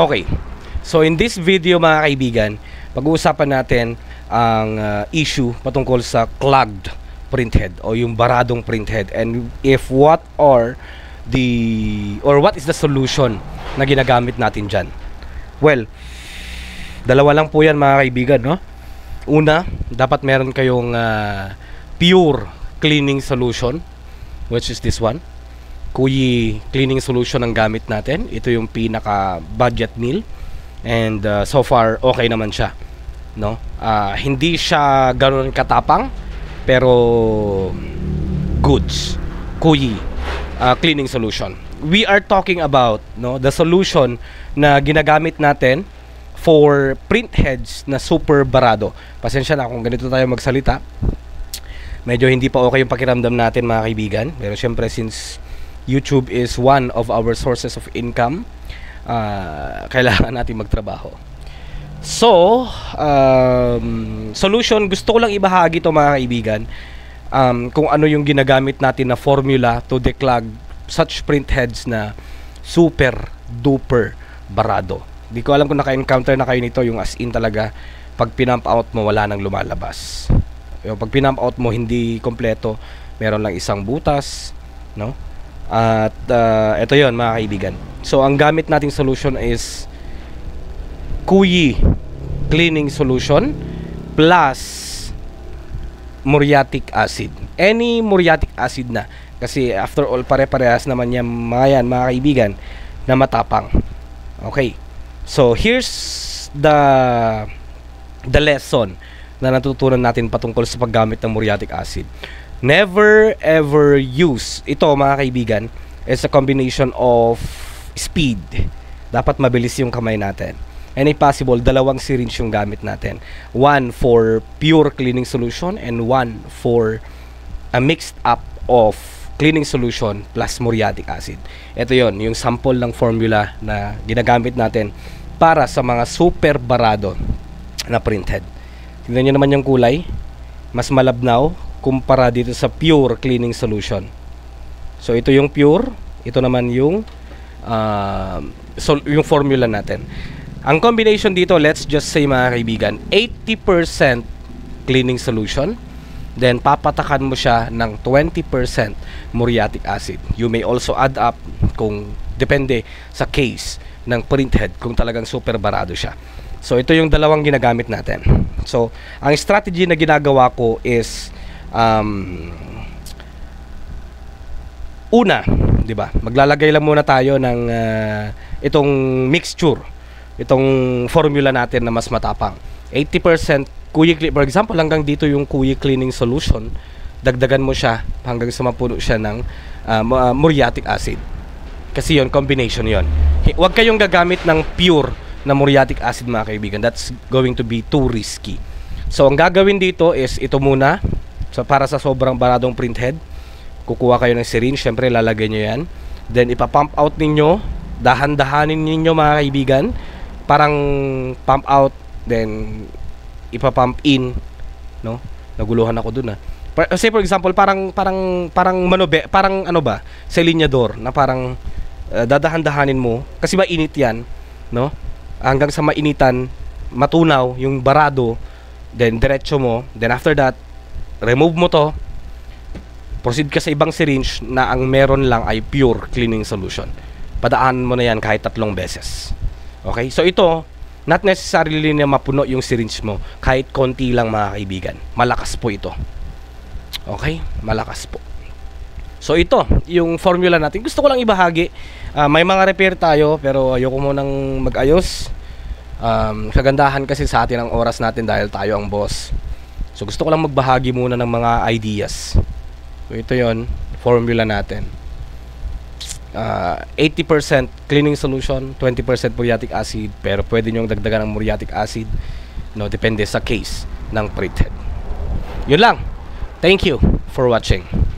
Okay. So in this video mga kaibigan, pag-uusapan natin ang issue patungkol sa clogged printhead o yung baradong printhead, and what is the solution na ginagamit natin dyan. Well, dalawa lang po yan mga kaibigan, no? Una, dapat meron kayong pure cleaning solution, which is this one. Kuyi cleaning solution ang gamit natin. Ito yung pinaka budget meal, and so far okay naman siya, no? Hindi siya ganoon katapang, pero goods. Kuyi cleaning solution. We are talking about, no, the solution na ginagamit natin for printheads na super barado. Pasensya na kung ganito tayo magsalita. Medyo hindi pa okay yung pakiramdam natin mga kaibigan, pero syempre since YouTube is one of our sources of income, kailangan natin magtrabaho. So, solution, gusto ko lang ibahagi to mga kaibigan, kung ano yung ginagamit natin na formula to declog such printheads na super duper barado. Di ko alam kung naka-encounter na kayo nito, yung as in talaga pag pinump out mo wala nang lumalabas. Yung pag pinump out mo hindi kompleto, meron lang isang butas, no? At ito yon mga kaibigan. So ang gamit nating solution is Kuyi cleaning solution plus muriatic acid. Any muriatic acid na, kasi after all pare-parehas naman yan mga kaibigan na matapang. Okay, so here's the lesson na natutunan natin patungkol sa paggamit ng muriatic acid. Never ever use ito mga kaibigan as a combination of speed. Dapat mabilis yung kamay natin, and if possible dalawang syringe yung gamit natin, one for pure cleaning solution and one for a mixed up of cleaning solution plus muriatic acid. Ito yon, yung sample ng formula na ginagamit natin para sa mga super barado na printhead. Tingnan nyo naman yung kulay, mas malabnaw kumpara dito sa pure cleaning solution. So ito yung pure, ito naman yung yung formula natin. Ang combination dito, let's just say mga kaibigan, 80% cleaning solution, then papatakan mo siya ng 20% muriatic acid. You may also add up kung depende sa case ng printhead kung talagang super barado siya. So ito yung dalawang ginagamit natin. So ang strategy na ginagawa ko is una, di ba? Maglalagay lang muna tayo ng itong mixture, itong formula natin na mas matapang. 80% Kuyi, for example, hanggang dito yung Kuyi cleaning solution, dagdagan mo siya hanggang sa mapuno siya ng muriatic acid. Kasi yon, combination yon. Huwag kayong gagamit ng pure na muriatic acid mga kaibigan. That's going to be too risky. So ang gagawin dito is ito muna. So para sa sobrang baradong printhead, kukuha kayo ng syringe, syempre lalagay nyo yan, then ipapump out ninyo, dahan-dahanin ninyo mga kaibigan, parang pump out then ipapump in, no? Naguluhan ako dun say for example parang manobe, parang ano ba, selinyador na parang dadahan-dahanin mo kasi mainit yan, no? Hanggang sa mainitan, matunaw yung barado, then diretso mo, then after that remove mo to, proceed ka sa ibang syringe na ang meron lang ay pure cleaning solution. Padaanan mo na yan kahit 3 beses. Okay? So ito, not necessarily na mapuno yung syringe mo, kahit konti lang mga kaibigan. Malakas po ito. Okay? Malakas po. So ito, yung formula natin. Gusto ko lang ibahagi. May mga repair tayo, pero ayoko munang mag-ayos. Kagandahan kasi sa atin ang oras natin dahil tayo ang boss. So gusto ko lang magbahagi muna ng mga ideas. So ito yon, formula natin. 80% cleaning solution, 20% muriatic acid, pero pwede nyo dagdagan ng muriatic acid, no, depende sa case ng printhead. Yun lang. Thank you for watching.